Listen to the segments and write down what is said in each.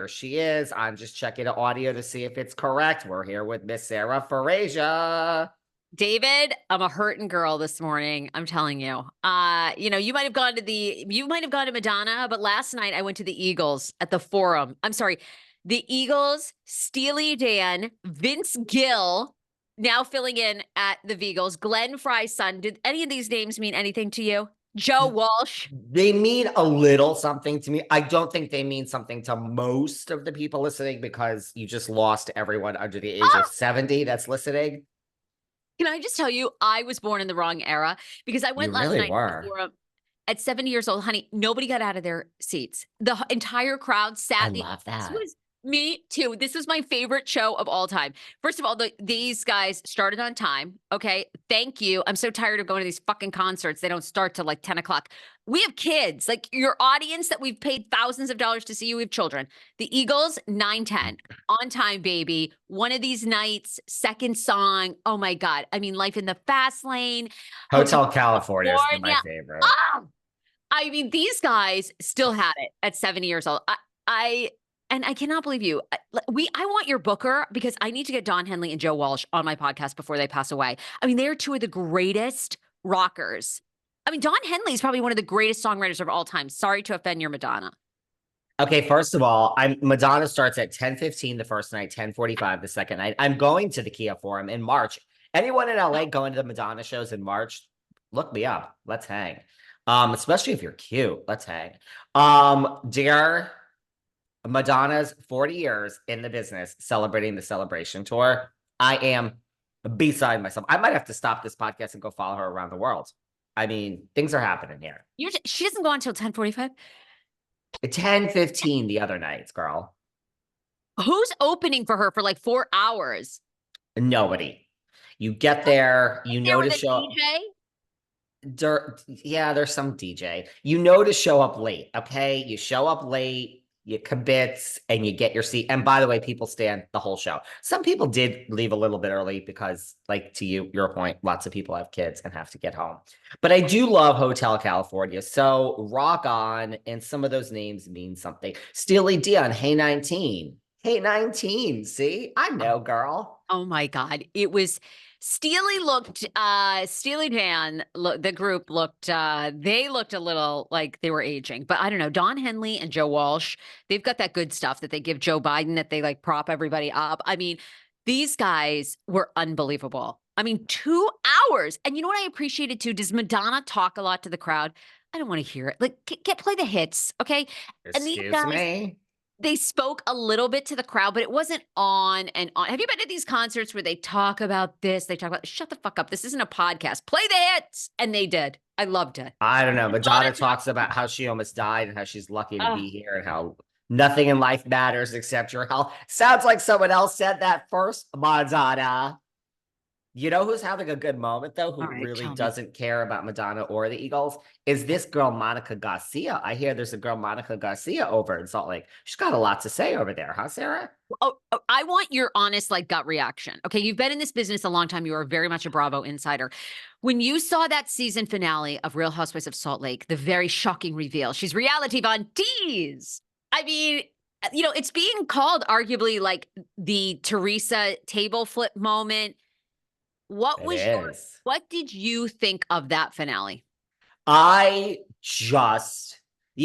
she is. I'm just checking the audio to see if it's correct. We're here with Miss Sarah Farasia. David, I'm a hurting girl this morning. I'm telling you. You might have gone to Madonna, but last night I went to the Eagles at the Forum. I'm sorry, the Eagles, Steely Dan, Vince Gill, now filling in at the Eagles, Glenn Fry's son. Did any of these names mean anything to you? Joe Walsh. They mean a little something to me. I don't think they mean something to most of the people listening because you just lost everyone under the age of 70 that's listening. Can I just tell you, I was born in the wrong era because I went You last really night to the were. Forum. At 70 years old, honey, nobody got out of their seats. The entire crowd I sat. love This that. was me too. This was my favorite show of all time. First of all, these guys started on time. Okay. Thank you. I'm so tired of going to these fucking concerts. They don't start till like 10 o'clock. We have kids, like your audience that we've paid thousands of dollars to see you. We have children. The Eagles, 9:10 on time, baby. One of these nights, second song. Oh my God. I mean, Life in the Fast Lane. Hotel California is my California. favorite. Oh, I mean, these guys still had it at 70 years old. I cannot believe you. I want your booker because I need to get Don Henley and Joe Walsh on my podcast before they pass away. I mean, they are two of the greatest rockers. I mean, Don Henley is probably one of the greatest songwriters of all time. Sorry to offend your Madonna. Okay, first of all, Madonna starts at 10:15 the first night, 10:45 the second night. I'm going to the Kia Forum in March. Anyone in LA going to the Madonna shows in March, look me up. Let's hang. Especially if you're cute. Let's hang. Dear Madonna's 40 years in the business celebrating the celebration tour. I am beside myself. I might have to stop this podcast and go follow her around the world. I mean, things are happening here. She doesn't go on until 10:45. 10:15 the other nights, girl. Who's opening for her for like 4 hours? Nobody. You get there, you There know to with a show up. DJ? Yeah, there's some DJ. You know to show up late, okay? You show up late, you kibitz, and you get your seat. And by the way, people stand the whole show. Some people did leave a little bit early because, like to your point, lots of people have kids and have to get home. But I do love Hotel California. So rock on, and some of those names mean something. Steely Dan, Hey 19. Hey 19, see? I know, girl. Oh my God. It was Steely Dan, the group looked, they looked a little like they were aging, but I don't know. Don Henley and Joe Walsh, they've got that good stuff that they give Joe Biden that they like prop everybody up. I mean, these guys were unbelievable. I mean, 2 hours. And you know what I appreciated too? Does Madonna talk a lot to the crowd? I don't want to hear it. Like, play the hits, okay? And these Excuse guys, me. they spoke a little bit to the crowd, but it wasn't on and on. Have you been to these concerts where they talk about this? They talk about, shut the fuck up. This isn't a podcast. Play the hits. And they did. I loved it. I don't know. Madonna talks about how she almost died and how she's lucky to Oh, be here and how nothing in life matters except your health. Sounds like someone else said that first, Madonna. You know who's having a good moment, though, who all right. really Tell me. doesn't care about Madonna or the Eagles, is this girl, Monica Garcia. I hear there's a girl, Monica Garcia, over in Salt Lake. She's got a lot to say over there, huh, Sarah? Oh, I want your honest, like, gut reaction. Okay. You've been in this business a long time. You are very much a Bravo insider. When you saw that season finale of Real Housewives of Salt Lake, the very shocking reveal, she's reality Von Tease. I mean, it's being called arguably like the Teresa table flip moment. What did you think of that finale? You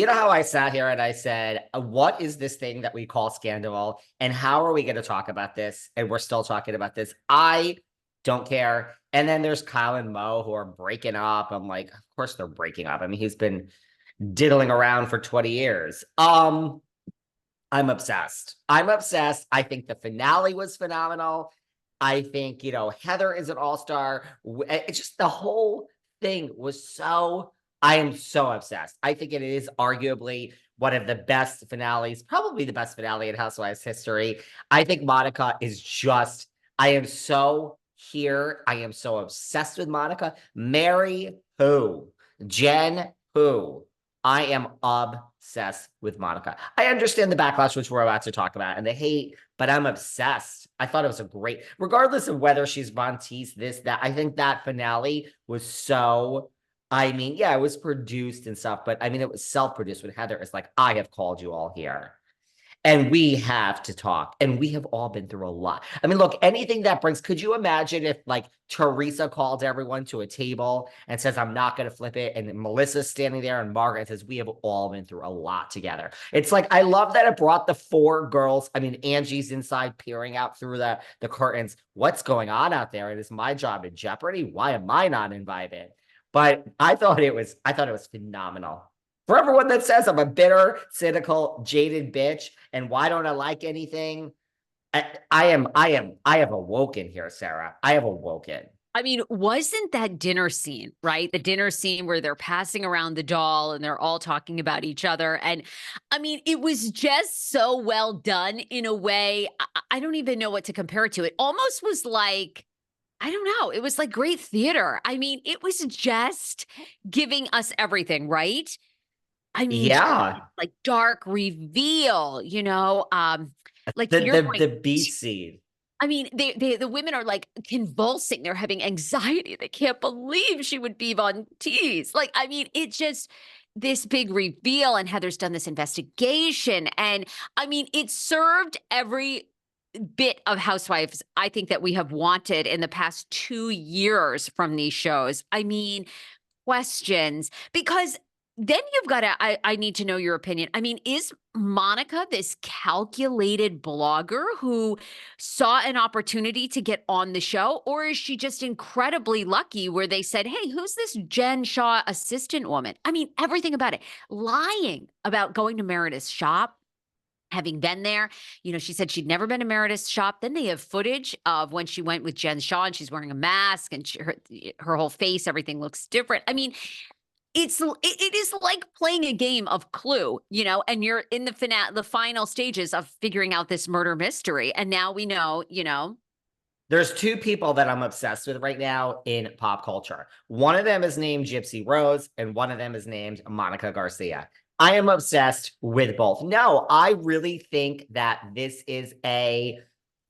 know how I sat here and I said, what is this thing that we call Scandoval? And how are we going to talk about this? And we're still talking about this. I don't care. And then there's Kyle and Mo who are breaking up. I'm like, of course they're breaking up. I mean, he's been diddling around for 20 years. I'm obsessed. I think the finale was phenomenal. I think, Heather is an all-star. It's just the whole thing was I am so obsessed. I think it is arguably one of the best finales, probably the best finale in Housewives history. I think Monica is I am so here. I am so obsessed with Monica. Mary who? Jen who? I am obsessed with Monica. I understand the backlash, which we're about to talk about, and the hate, but I'm obsessed. I thought it was regardless of whether she's Von Teese, this, that, I think that finale was it was produced and stuff, but I mean, it was self-produced with Heather. It's like, I have called you all here. And we have to talk. And we have all been through a lot. I mean, look, anything that brings, could you imagine if like Teresa called everyone to a table and says, I'm not going to flip it. And Melissa's standing there and Margaret says, we have all been through a lot together. It's like, I love that it brought the four girls. I mean, Angie's inside peering out through the curtains. What's going on out there? It is my job in jeopardy. Why am I not invited? But I thought it was phenomenal. For everyone that says I'm a bitter, cynical, jaded bitch, and why don't I like anything? I have awoken here, Sarah. I have awoken. I mean, wasn't that dinner scene, right? The dinner scene where they're passing around the doll and they're all talking about each other. And I mean, it was just so well done in a way. I don't even know what to compare it to. It almost was like, I don't know. It was like great theater. I mean, it was just giving us everything, right? I mean, Yeah. like dark reveal, like The to your the point. the beach scene. I mean, the women are like convulsing. They're having anxiety. They can't believe she would be Von Teese. Like, I mean, it's just this big reveal, and Heather's done this investigation. And I mean, it served every bit of Housewives I think that we have wanted in the past 2 years from these shows. I mean, questions, because then you've got to, I need to know your opinion. I mean, is Monica this calculated blogger who saw an opportunity to get on the show, or is she just incredibly lucky where they said, hey, who's this Jen Shah assistant woman? I mean, everything about it. Lying about going to Meredith's shop, having been there. She said she'd never been to Meredith's shop. Then they have footage of when she went with Jen Shah and she's wearing a mask and her whole face, everything looks different. I mean, it is like playing a game of Clue, and you're in the final stages of figuring out this murder mystery. And now we know. There's two people that I'm obsessed with right now in pop culture. One of them is named Gypsy Rose, and one of them is named Monica Garcia. I am obsessed with both. No, I really think that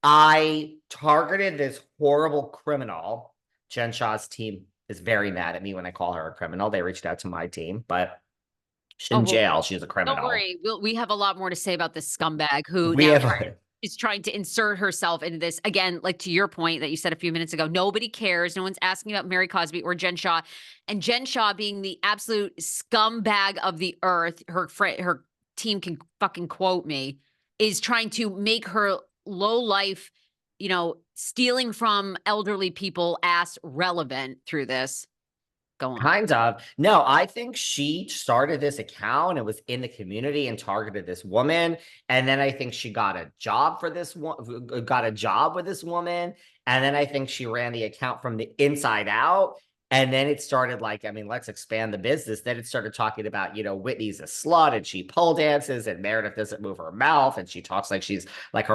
I targeted this horrible criminal. Jen Shah's team is very mad at me when I call her a criminal. They reached out to my team, but she's in Well, jail. She's a don't criminal. worry. We have a lot more to say about this scumbag who We now have is trying to insert herself into this again, like to your point that you said a few minutes ago. Nobody cares. No one's asking about Mary Cosby or Jen Shah, and Jen Shah being the absolute scumbag of the earth. Her team can fucking quote me, is trying to make her low life, stealing from elderly people ass relevant through this. Go on. Kind of. No, I think she started this account and was in the community and targeted this woman. And then I think she got a job for this one, got a job with this woman. And then I think she ran the account from the inside out. And then it started like, I mean, let's expand the business. Then it started talking about, Whitney's a slut and she pole dances and Meredith doesn't move her mouth and she talks like she's like her